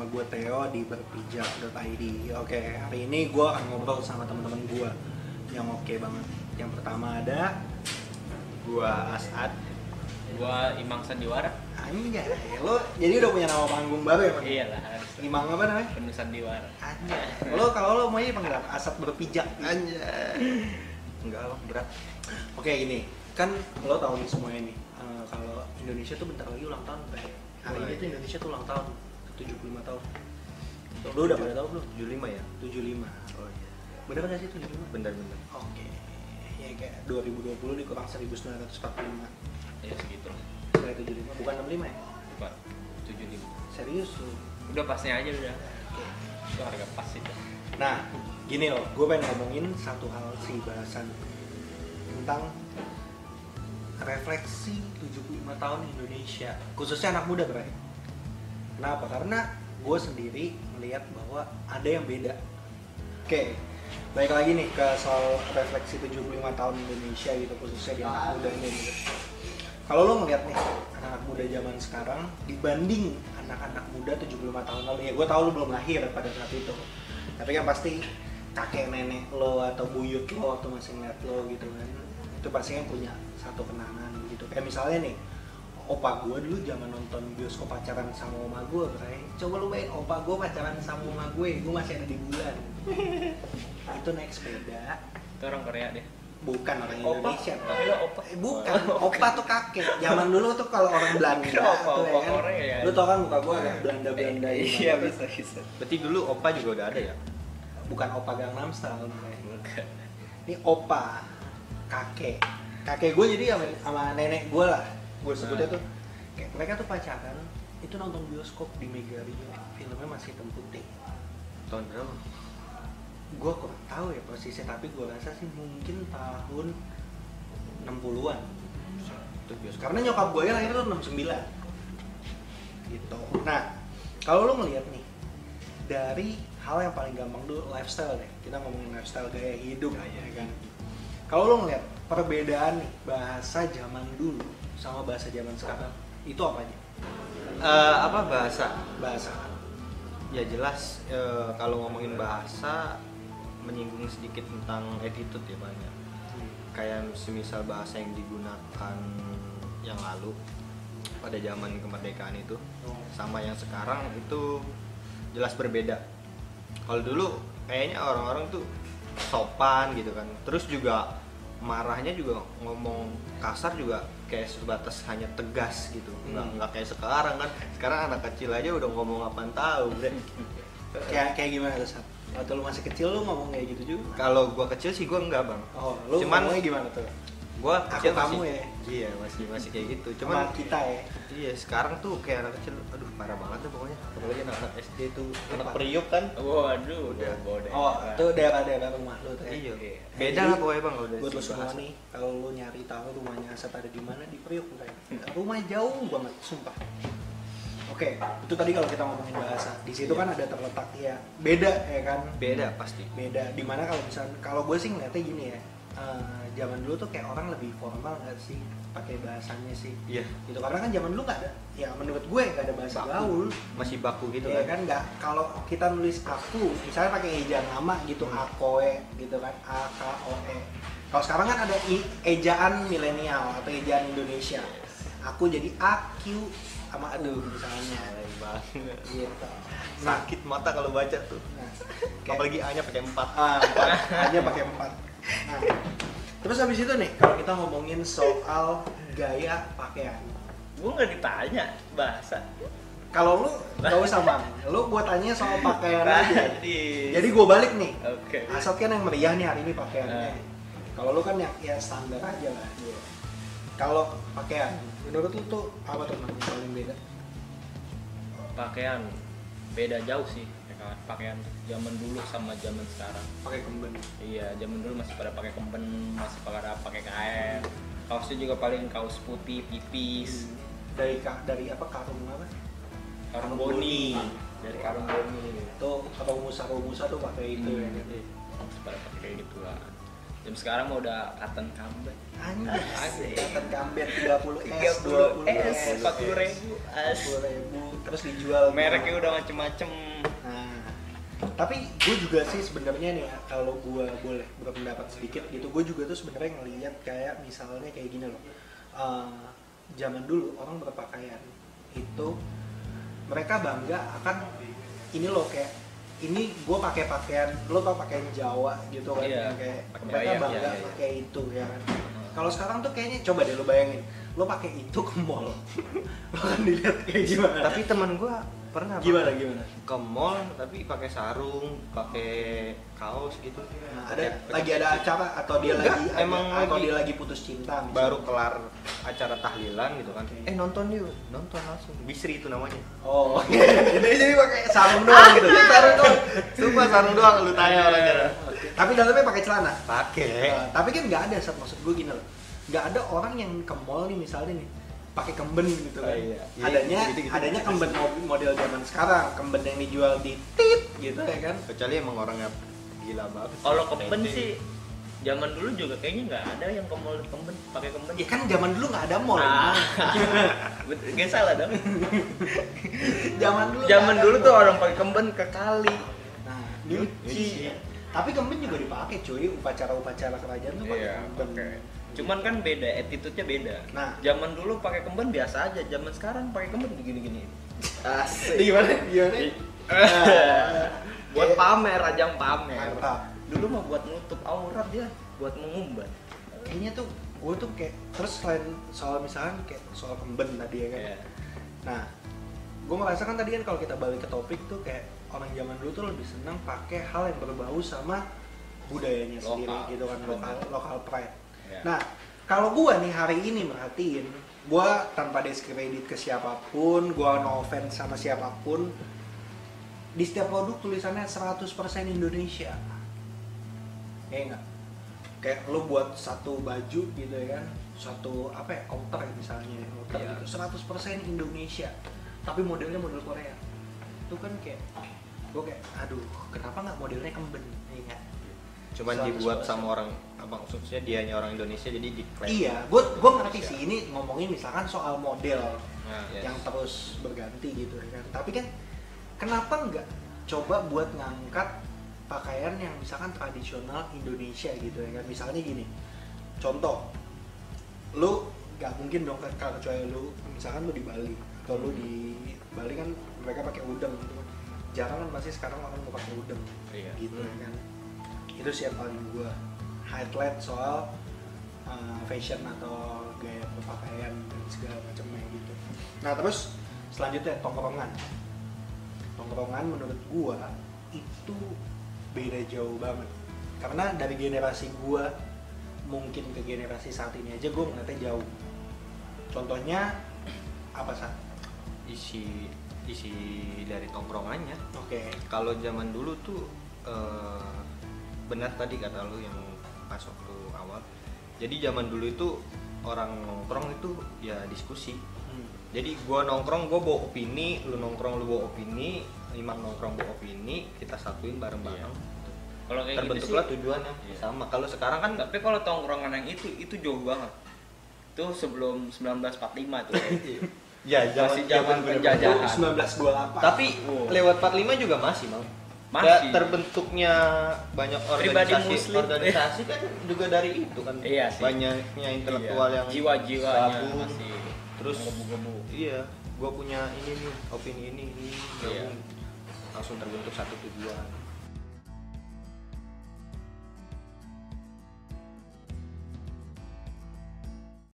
gue Theo di berpijak.id. Oke, hari ini gue akan ngobrol sama teman-teman gue yang oke banget. Yang pertama ada gue Asad. Gue Imang Sandiwara. Anjay, lo jadi udah punya nama panggung baru ya, Pak? Iyalah, harus. Imang apa namanya? Penuh Sandiwara. Anjay. Lo kalau lo maunya dipanggil apa? Asad berpijak. Anjay. Enggak lah, berat. Oke, gini. Kan lo tahu nih semuanya nih. Kalau Indonesia tuh bentar lagi ulang tahun, Pak. Hari ini tuh Indonesia tuh ulang tahun. 75 tahun. Lo udah pada tahu belum? 75 ya? 75. Oh iya. Bener nggak sih 75? Bener-bener. Oke. Ya kayak 2020 dikurang 1945. Ya segitu. Saya 75, bukan 65 ya? Bukan 75. Serius lu? Udah pasnya aja udah. Itu harga pas itu. Nah, gini loh, gue pengen ngomongin satu hal sih, bahasan tentang refleksi 75 tahun Indonesia, khususnya anak muda, Bray. Kenapa? Karena gue sendiri melihat bahwa ada yang beda. Oke, balik lagi nih ke soal refleksi 75 tahun Indonesia gitu, khususnya di anak muda ini gitu. Kalau lo ngeliat nih anak muda zaman sekarang dibanding anak-anak muda 75 tahun lalu, ya gue tahu lo belum lahir pada saat itu, tapi kan pasti kakek nenek lo atau buyut lo atau masih ngeliat lo gitu kan, itu pasti kan punya satu kenangan gitu. Kayak misalnya nih, opa gue dulu zaman nonton bioskop pacaran sama oma gue, Bray. Coba lu bayangin opa gue pacaran sama oma gue masih ada di bulan. Itu naik sepeda. Itu orang Korea deh. Bukan orang Opa? Indonesia. Opa. Bukan, opa tuh kakek. Zaman dulu tuh kalau orang Belanda Opa, tuh opa kan. Korea ya. Lu tau kan muka gue agak Belanda-Belanda gitu. Iya, bisa. Berarti dulu Opa juga udah ada ya? Bukan opa Gangnam Style, Bray. Bukan. Ini opa, kakek. Kakek gue jadi sama nenek gue lah. Gue sebutnya tuh kayak mereka tuh pacaran itu nonton bioskop di Megario, filmnya masih hitam putih. Tahun berapa? Gue kurang tahu ya persisnya, tapi gue rasa sih mungkin tahun 60-an. Itu bioskop. Karena nyokap gue lahir tuh 69 gitu. Nah, kalau lo ngeliat nih dari hal yang paling gampang dulu, lifestyle deh. Kita ngomongin lifestyle, gaya hidup ya kan. Kalau lo ngeliat perbedaan nih bahasa zaman dulu sama bahasa zaman sekarang, itu apa aja? Apa bahasa? Bahasa. Ya jelas, kalau ngomongin bahasa menyinggung sedikit tentang attitude ya banyak. Kayak semisal bahasa yang digunakan yang lalu pada zaman kemerdekaan itu sama yang sekarang itu jelas berbeda. Kalau dulu kayaknya orang-orang tuh sopan gitu kan, terus juga marahnya juga ngomong kasar juga kayak sebatas hanya tegas gitu, nggak kayak sekarang kan. Sekarang anak kecil aja udah ngomong apaan tahu, Bre. Kayak gimana tuh, Sat? Waktu lu masih kecil lu ngomong kayak gitu juga? Kalau gua kecil sih gua enggak, Bang. Oh, lu Cuman ngomongnya gimana tuh? Gua kecil kamu masih, ya? iya masih kayak gitu. Sama Cuman kita ya? iya sekarang tuh kayak anak kecil, aduh parah banget tuh pokoknya. Apalagi anak SD tuh anak Apa? periuk kan. Waduh, Udah. bodoh. Oh, itu daerah-daerah rumah lu tuh ya? Iya. Iya. Beda lah pokoknya, Bang, kalau dari Buat lo segi semua bahasa. nih, kalau lo nyari tahu rumahnya Asad ada di mana, di Priuk kan? Rumah jauh banget, sumpah. Oke, itu tadi kalau kita ngomongin bahasa. Di situ kan ada terletak ya, beda ya kan? Beda pasti. Beda. Dimana kalau misalnya, kalau gue sih ngeliatnya gini ya, zaman dulu tuh kayak orang lebih formal nggak sih pakai bahasanya sih? Iya. Gitu karena kan zaman dulu nggak ada, ya menurut gue nggak ada bahasa gaul. Masih baku gitu Iya kan. kan, nggak, kalau kita nulis aku misalnya pakai ejaan nama gitu, akoe gitu kan, AKOE. Kalau sekarang kan ada ejaan milenial atau ejaan Indonesia, aku jadi AQ sama aduh misalnya Alay banget. gitu. Sakit mata kalau baca tuh. Nah, kayak, Apalagi A-nya pakai 4. hanya pakai 4. Nah, terus habis itu nih kalau kita ngomongin soal gaya pakaian, Gue nggak ditanya bahasa. kalau lu gak usah bang, lu gua tanya soal pakaian aja. Tadi. Jadi gua balik nih. Oke. Asad kan yang meriah nih hari ini pakaiannya. Kalau lu kan ya standar aja lah. Kalau pakaian, menurut lu tuh apa tuh yang paling beda? Pakaian beda jauh sih. Pakaian zaman dulu sama zaman sekarang. Pakai kemben. Iya, zaman dulu masih pada pakai kemben, masih pada pakai kain. Kaosnya juga paling kaos putih tipis. Dari apa, karung apa? Karung boni. Dari karung boni. Tuh atau musa tuh pakai itu ya. Masih pada pakai kayak gitu lah. Jam sekarang mah udah cotton comeback. Anjir, kelihatan kambet 30 S, 30 20 S, S, 40.000 as. 40.000 terus dijual Mereknya udah macem-macem. Nah, tapi gue juga sih sebenarnya nih ya, kalau gue boleh berpendapat sedikit gitu, gue juga tuh sebenarnya ngelihat kayak misalnya kayak gini loh. Zaman dulu orang berpakaian itu mereka bangga akan ini loh, kayak ini gue pakai pakaian, lo tau pakaian Jawa gitu kan, Iya, kayak pakai mereka bayang, bangga iya, iya. pakai itu ya kan. Kalau sekarang tuh kayaknya coba deh lo bayangin, lo pakai itu ke mall, lo kan dilihat kayak gimana? Tapi teman gua pernah Gimana Bang, gimana? ke mall tapi pakai sarung, pakai kaos gitu. Nah, lagi ada acara atau dia Enggak, lagi emang atau lagi- dia lagi putus cinta misalnya. Baru kelar acara tahlilan gitu kan. Oke. Nonton yuk, nonton langsung. Bisri itu namanya. Oh, jadi pakai sarung doang gitu. Sarung doang. Sumpah sarung doang lu tanya orangnya. Oke. Tapi dalamnya pakai celana. Pakai. Nah, tapi kan nggak ada, maksud gue gini loh, nggak ada orang yang ke mall nih misalnya nih pakai kemben gitu kan. Oh, iya. Adanya adanya kemben model zaman sekarang, kemben yang dijual di tit gitu ya kan. Kecuali emang orangnya gila banget. Kalau kemben sih zaman dulu juga kayaknya nggak ada yang ke mall kemben pakai kemben. Ya kan zaman dulu nggak ada mall. Gak salah dong. Zaman dulu. Zaman nggak ada dulu mall. tuh orang pakai kemben ke kali. Nah, nyuci. Tapi kemben juga dipakai cuy, upacara-upacara kerajaan tuh pakai kemben. oke. Cuman kan beda, attitude-nya beda. Nah. Zaman dulu pakai kemben biasa aja, zaman sekarang pakai kemben begini-gini. Asik. Gimana? Gimana? Buat pamer, ajang pamer. Mantap. Dulu mah buat nutup aurat dia, buat mengumbar. Kayaknya tuh gue tuh kayak terus selain soal misalkan kayak soal kemben tadi ya kan. Iya. Nah, gue merasa kan tadi kan kalau kita balik ke topik tuh kayak orang zaman dulu tuh lebih senang pakai hal yang berbau sama budayanya sendiri Lokal. gitu kan, lokal pride. Iya. Nah, kalau gue nih hari ini merhatiin, gue tanpa diskredit ke siapapun, gue no offense sama siapapun, di setiap produk tulisannya 100% Indonesia. Ya enggak? Kayak lo buat satu baju gitu ya kan, satu apa ya, outer misalnya, outer Iya. gitu, 100% Indonesia, tapi modelnya model Korea. Itu kan kayak, gue kayak, aduh, kenapa nggak modelnya kemben? Ya enggak? Cuman 100%. dibuat sama orang apa maksudnya dianya orang Indonesia jadi diklaim. Iya, gue ngerti sih, ini ngomongin misalkan soal model Nah, yang terus berganti gitu ya kan. Tapi kan kenapa nggak coba buat ngangkat pakaian yang misalkan tradisional Indonesia gitu ya kan. Misalnya gini, contoh, lu nggak mungkin dong kalau kecuali lu misalkan lu di Bali atau lu di Bali kan mereka pakai udeng gitu kan. Jarang kan pasti sekarang orang mau pakai udeng Iya. gitu ya kan. Itu sih yang paling gue highlight soal fashion atau gaya berpakaian dan segala macamnya gitu. Nah terus selanjutnya tongkrongan. Tongkrongan menurut gue itu beda jauh banget. Karena dari generasi gue mungkin ke generasi saat ini aja gue ngeliatnya jauh. Contohnya apa sih? Isi dari tongkrongannya. Oke. Kalau zaman dulu tuh benar tadi kata lu yang pas waktu awal. Jadi zaman dulu itu orang nongkrong itu ya diskusi. Jadi gua nongkrong gua bawa opini, lu nongkrong lu bawa opini, Imam nongkrong bawa opini, kita satuin bareng-bareng. Kalau kayak gitu Terbentuklah sih, tujuannya iya. sama. Kalau sekarang kan tapi kalau tongkrongan yang itu jauh banget. Itu sebelum 1945 tuh. ya Masih zaman penjajahan. 1928. Tapi Wow. lewat 45 juga masih, Bang. Masih. Ya, terbentuknya banyak Pribadi muslim. organisasi kan juga dari itu kan. Iya sih. Banyaknya intelektual yang jiwa-jiwanya gabung. masih Terus menggebu-gebu. iya, gua punya ini nih, opini ini Iya. gabung. Langsung terbentuk satu tujuan.